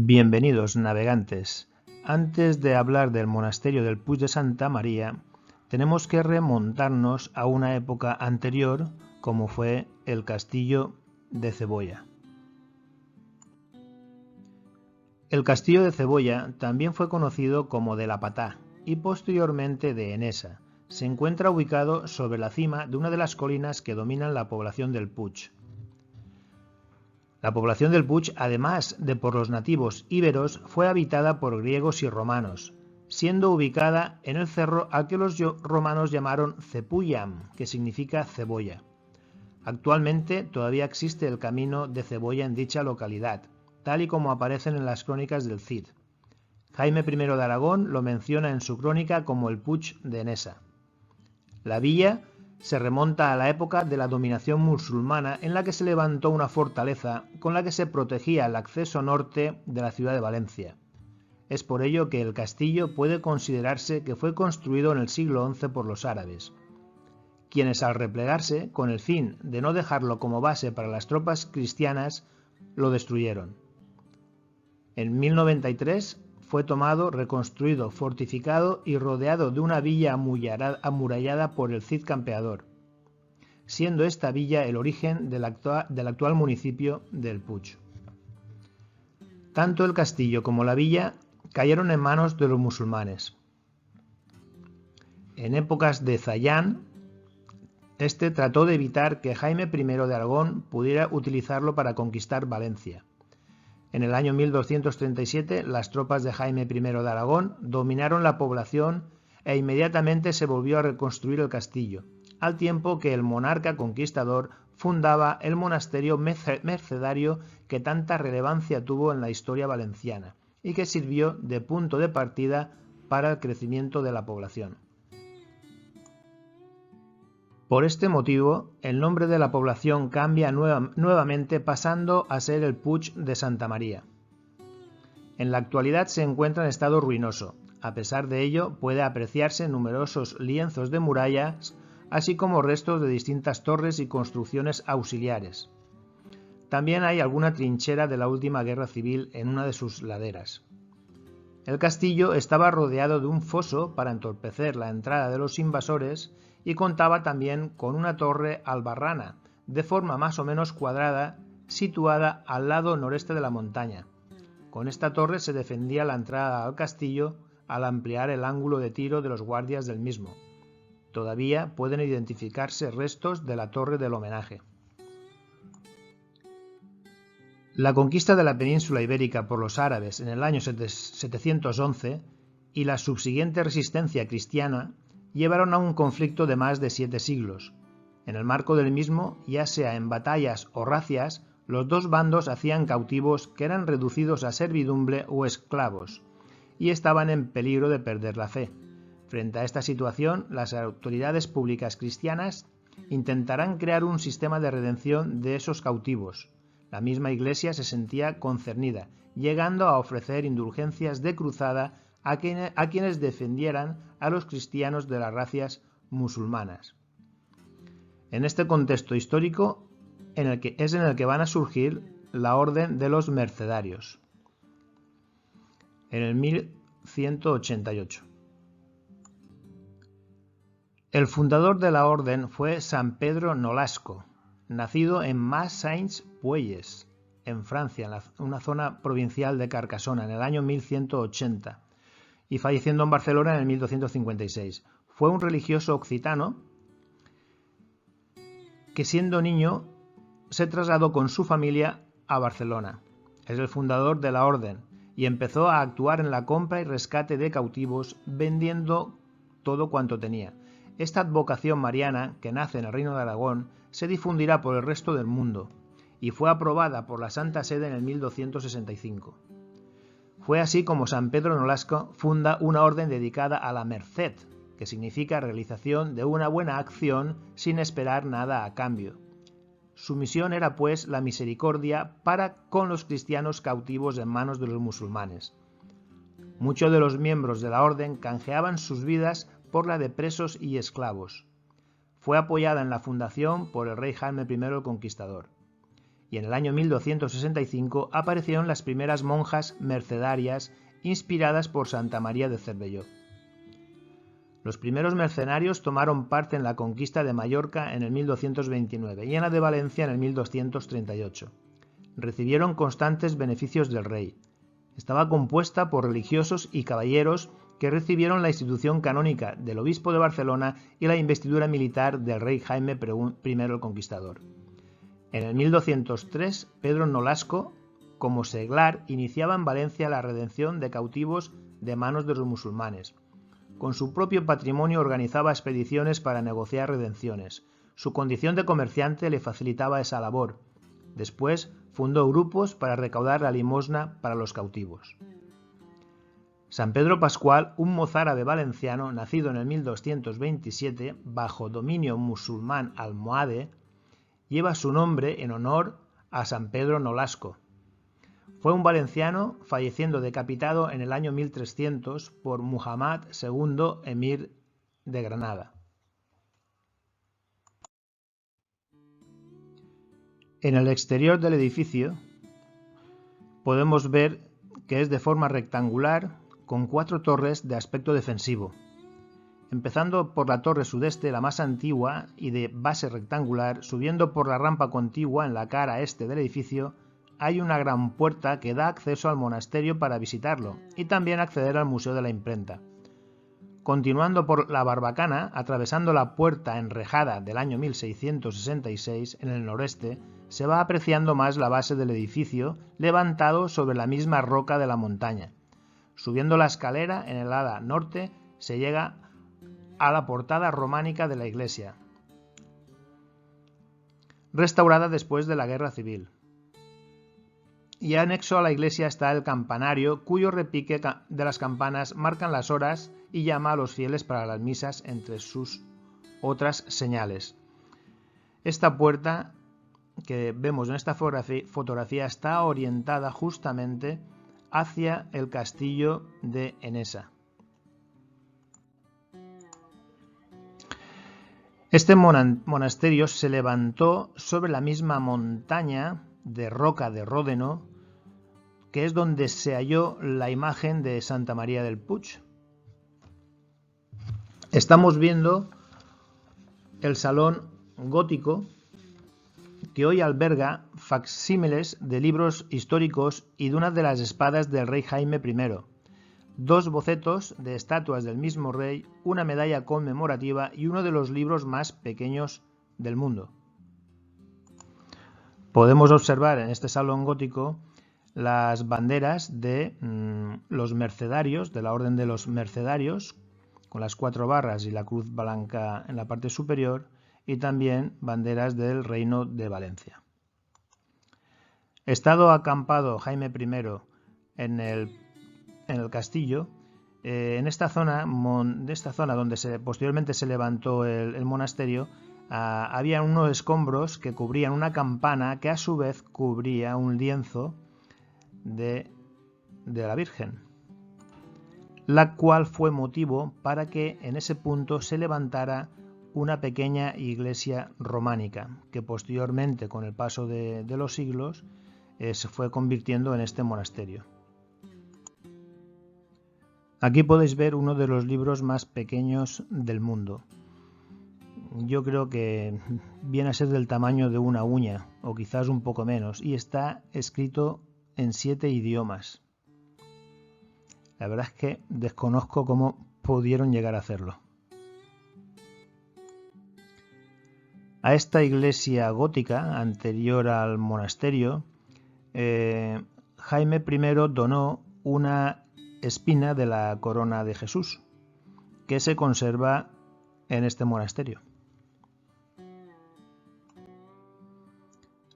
Bienvenidos, navegantes. Antes de hablar del monasterio del Puig de Santa María, tenemos que remontarnos a una época anterior, como fue el castillo de Cebolla. El castillo de Cebolla también fue conocido como de la Patá y posteriormente de Enesa. Se encuentra ubicado sobre la cima de una de las colinas que dominan la población del Puig. La población del Puig, además de por los nativos íberos, fue habitada por griegos y romanos, siendo ubicada en el cerro al que los romanos llamaron Cepullam, que significa cebolla. Actualmente todavía existe el camino de Cebolla en dicha localidad, tal y como aparecen en las crónicas del Cid. Jaime I de Aragón lo menciona en su crónica como el Puig de Enesa. La villa se remonta a la época de la dominación musulmana, en la que se levantó una fortaleza con la que se protegía el acceso norte de la ciudad de Valencia. Es por ello que el castillo puede considerarse que fue construido en el siglo XI por los árabes, quienes al replegarse, con el fin de no dejarlo como base para las tropas cristianas, lo destruyeron. En 1093 fue tomado, reconstruido, fortificado y rodeado de una villa amurallada por el Cid Campeador, siendo esta villa el origen del actual municipio del Puig. Tanto el castillo como la villa cayeron en manos de los musulmanes. En épocas de Zayán, este trató de evitar que Jaime I de Aragón pudiera utilizarlo para conquistar Valencia. En el año 1237, las tropas de Jaime I de Aragón dominaron la población e inmediatamente se volvió a reconstruir el castillo, al tiempo que el monarca conquistador fundaba el monasterio mercedario que tanta relevancia tuvo en la historia valenciana y que sirvió de punto de partida para el crecimiento de la población. Por este motivo, el nombre de la población cambia nuevamente, pasando a ser el Puig de Santa María. En la actualidad se encuentra en estado ruinoso. A pesar de ello, puede apreciarse numerosos lienzos de murallas, así como restos de distintas torres y construcciones auxiliares. También hay alguna trinchera de la última guerra civil en una de sus laderas. El castillo estaba rodeado de un foso para entorpecer la entrada de los invasores y contaba también con una torre albarrana, de forma más o menos cuadrada, situada al lado noreste de la montaña. Con esta torre se defendía la entrada al castillo al ampliar el ángulo de tiro de los guardias del mismo. Todavía pueden identificarse restos de la torre del homenaje. La conquista de la península ibérica por los árabes en el año 711 y la subsiguiente resistencia cristiana llevaron a un conflicto de más de 7 siglos. En el marco del mismo, ya sea en batallas o racias, los dos bandos hacían cautivos que eran reducidos a servidumbre o esclavos, y estaban en peligro de perder la fe. Frente a esta situación, las autoridades públicas cristianas intentarán crear un sistema de redención de esos cautivos. La misma Iglesia se sentía concernida, llegando a ofrecer indulgencias de cruzada a quienes defendieran a los cristianos de las razas musulmanas. En este contexto histórico en el que van a surgir la Orden de los Mercedarios, en el 1188. El fundador de la orden fue San Pedro Nolasco, nacido en Mas-Saint-Puelles, en Francia, en una zona provincial de Carcassona, en el año 1180, y falleciendo en Barcelona en el 1256. Fue un religioso occitano que, siendo niño, se trasladó con su familia a Barcelona. Es el fundador de la orden y empezó a actuar en la compra y rescate de cautivos, vendiendo todo cuanto tenía. Esta advocación mariana, que nace en el Reino de Aragón, se difundirá por el resto del mundo y fue aprobada por la Santa Sede en el 1265. Fue así como San Pedro Nolasco funda una orden dedicada a la merced, que significa realización de una buena acción sin esperar nada a cambio. Su misión era, pues, la misericordia para con los cristianos cautivos en manos de los musulmanes. Muchos de los miembros de la orden canjeaban sus vidas por la de presos y esclavos. Fue apoyada en la fundación por el rey Jaime I el Conquistador. y en el año 1265 aparecieron las primeras monjas mercedarias inspiradas por Santa María de Cervelló. Los primeros mercenarios tomaron parte en la conquista de Mallorca en el 1229 y en la de Valencia en el 1238. Recibieron constantes beneficios del rey. Estaba compuesta por religiosos y caballeros que recibieron la institución canónica del obispo de Barcelona y la investidura militar del rey Jaime I el Conquistador. En el 1203, Pedro Nolasco, como seglar, iniciaba en Valencia la redención de cautivos de manos de los musulmanes. Con su propio patrimonio organizaba expediciones para negociar redenciones. Su condición de comerciante le facilitaba esa labor. Después fundó grupos para recaudar la limosna para los cautivos. San Pedro Pascual, un mozárabe valenciano nacido en el 1227 bajo dominio musulmán almohade, lleva su nombre en honor a San Pedro Nolasco. Fue un valenciano falleciendo decapitado en el año 1300 por Muhammad II, emir de Granada. En el exterior del edificio podemos ver que es de forma rectangular con 4 torres de aspecto defensivo. Empezando por la torre sudeste, la más antigua y de base rectangular, subiendo por la rampa contigua en la cara este del edificio, hay una gran puerta que da acceso al monasterio para visitarlo y también acceder al Museo de la Imprenta. Continuando por la barbacana, atravesando la puerta enrejada del año 1666 en el noreste, se va apreciando más la base del edificio levantado sobre la misma roca de la montaña. Subiendo la escalera en el ala norte se llega a la portada románica de la iglesia, restaurada después de la Guerra Civil. Y anexo a la iglesia está el campanario, cuyo repique de las campanas marcan las horas y llama a los fieles para las misas entre sus otras señales. Esta puerta que vemos en esta fotografía está orientada justamente hacia el castillo de Enesa. Este monasterio se levantó sobre la misma montaña de roca de Ródeno, que es donde se halló la imagen de Santa María del Puig. Estamos viendo el salón gótico que hoy alberga facsímiles de libros históricos y de una de las espadas del rey Jaime I, 2 bocetos de estatuas del mismo rey, una medalla conmemorativa y uno de los libros más pequeños del mundo. Podemos observar en este salón gótico las banderas de los mercedarios, de la Orden de los Mercedarios, con las 4 barras y la cruz blanca en la parte superior, y también banderas del Reino de Valencia. Estado acampado Jaime I en el castillo, en esta zona donde posteriormente se levantó el monasterio, había unos escombros que cubrían una campana que a su vez cubría un lienzo de la Virgen, la cual fue motivo para que en ese punto se levantara una pequeña iglesia románica, que posteriormente, con el paso de los siglos, se fue convirtiendo en este monasterio. Aquí podéis ver uno de los libros más pequeños del mundo. Yo creo que viene a ser del tamaño de una uña, o quizás un poco menos, y está escrito en 7 idiomas. La verdad es que desconozco cómo pudieron llegar a hacerlo. A esta iglesia gótica, anterior al monasterio, Jaime I donó una espina de la corona de Jesús, que se conserva en este monasterio.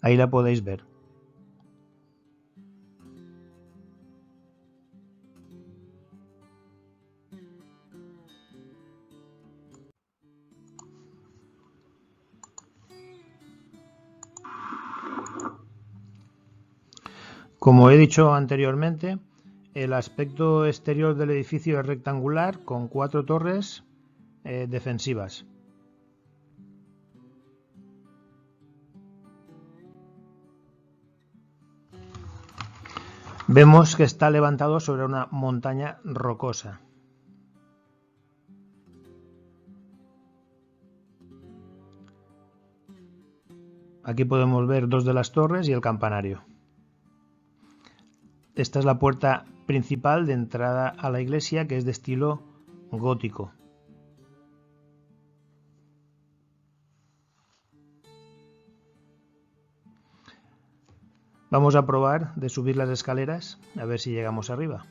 Ahí la podéis ver. Como he dicho anteriormente, el aspecto exterior del edificio es rectangular con 4 torres defensivas. Vemos que está levantado sobre una montaña rocosa. Aquí podemos ver dos de las torres y el campanario. Esta es la puerta principal de entrada a la iglesia, que es de estilo gótico. Vamos a probar de subir las escaleras, a ver si llegamos arriba.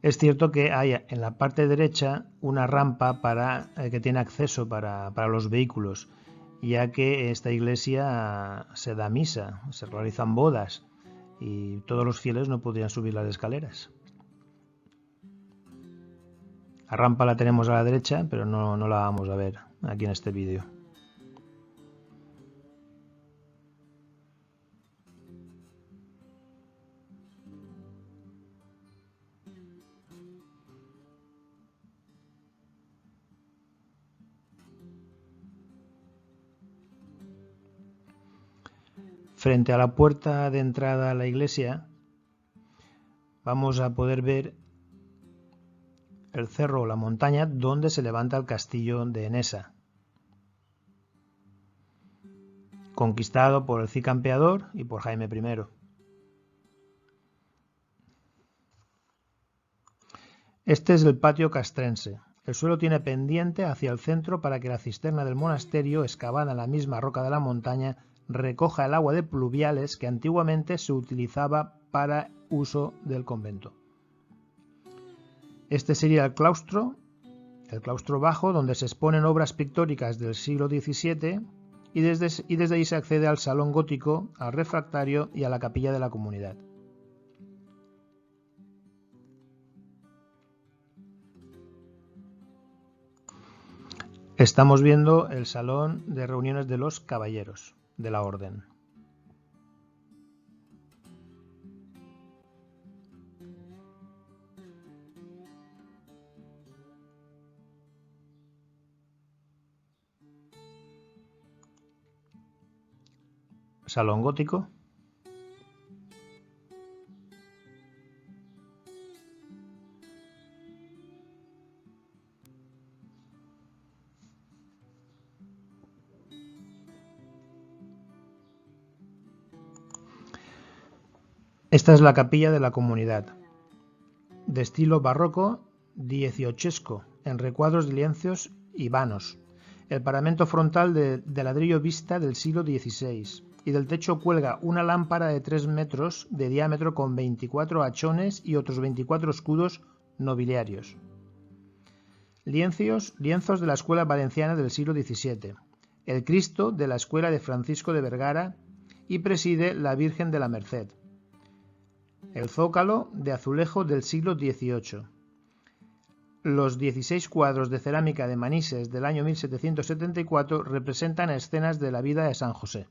Es cierto que hay en la parte derecha una rampa que tiene acceso para los vehículos, ya que esta iglesia se da misa, se realizan bodas y todos los fieles no podrían subir las escaleras. La rampa la tenemos a la derecha, pero no la vamos a ver aquí en este vídeo. Frente a la puerta de entrada a la iglesia vamos a poder ver el cerro o la montaña donde se levanta el castillo de Enesa, conquistado por el Cid Campeador y por Jaime I. Este es el patio castrense. El suelo tiene pendiente hacia el centro para que la cisterna del monasterio, excavada en la misma roca de la montaña, recoja el agua de pluviales que antiguamente se utilizaba para uso del convento. Este sería el claustro bajo, donde se exponen obras pictóricas del siglo XVII y desde ahí se accede al salón gótico, al refractario y a la capilla de la comunidad. Estamos viendo el salón de reuniones de los caballeros de la orden. Salón gótico. Esta es la capilla de la comunidad, de estilo barroco dieciochesco, en recuadros de lienzos y vanos. El paramento frontal de ladrillo vista del siglo XVI, y del techo cuelga una lámpara de 3 metros de diámetro con 24 hachones y otros 24 escudos nobiliarios. Lienzos de la escuela valenciana del siglo XVII. El Cristo de la escuela de Francisco de Vergara y preside la Virgen de la Merced. El zócalo de azulejo del siglo XVIII. Los 16 cuadros de cerámica de Manises del año 1774 representan escenas de la vida de San José.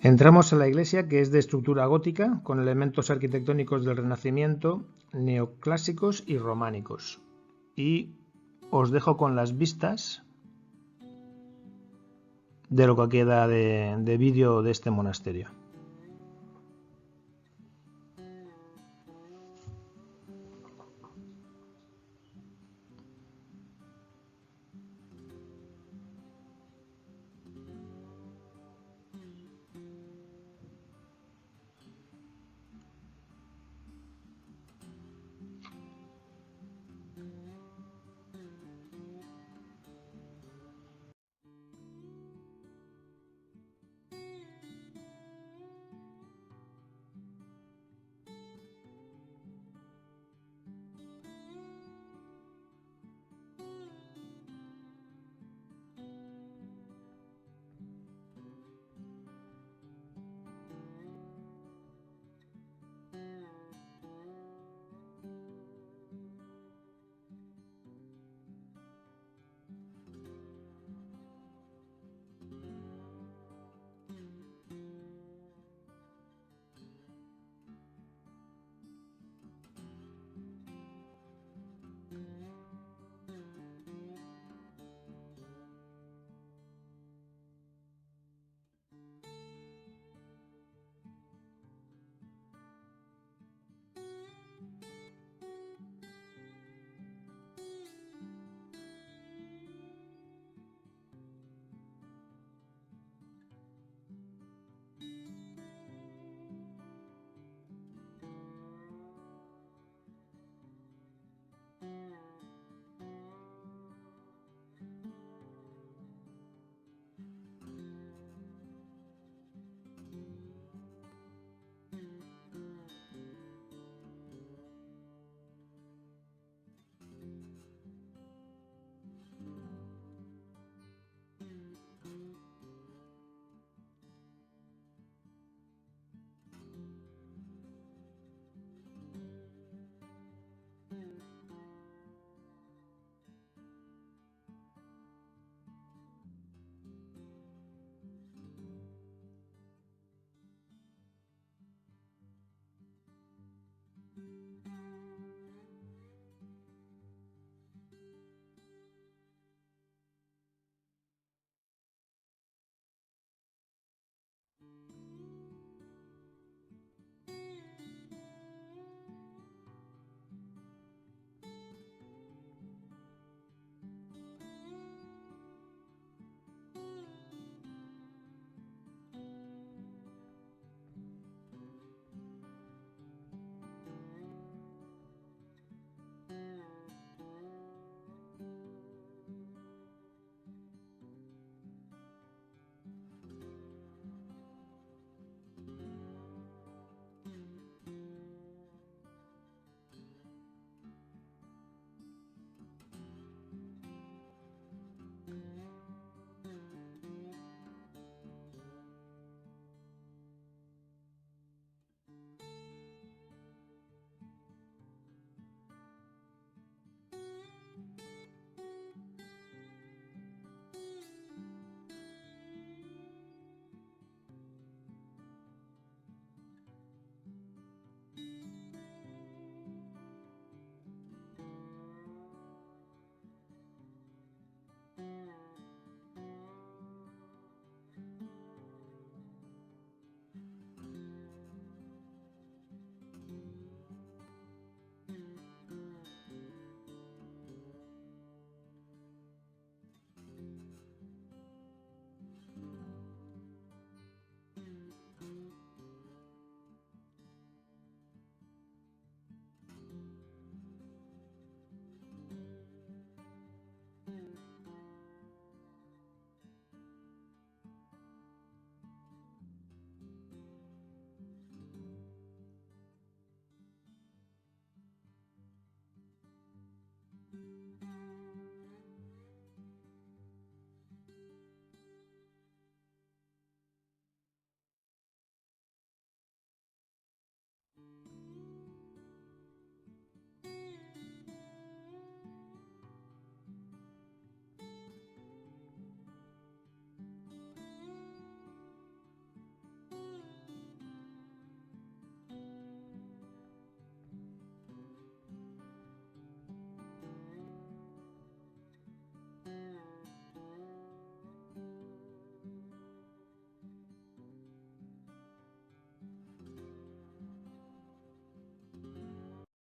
Entramos en la iglesia, que es de estructura gótica, con elementos arquitectónicos del Renacimiento, neoclásicos y románicos. Y os dejo con las vistas de lo que queda de vídeo de este monasterio.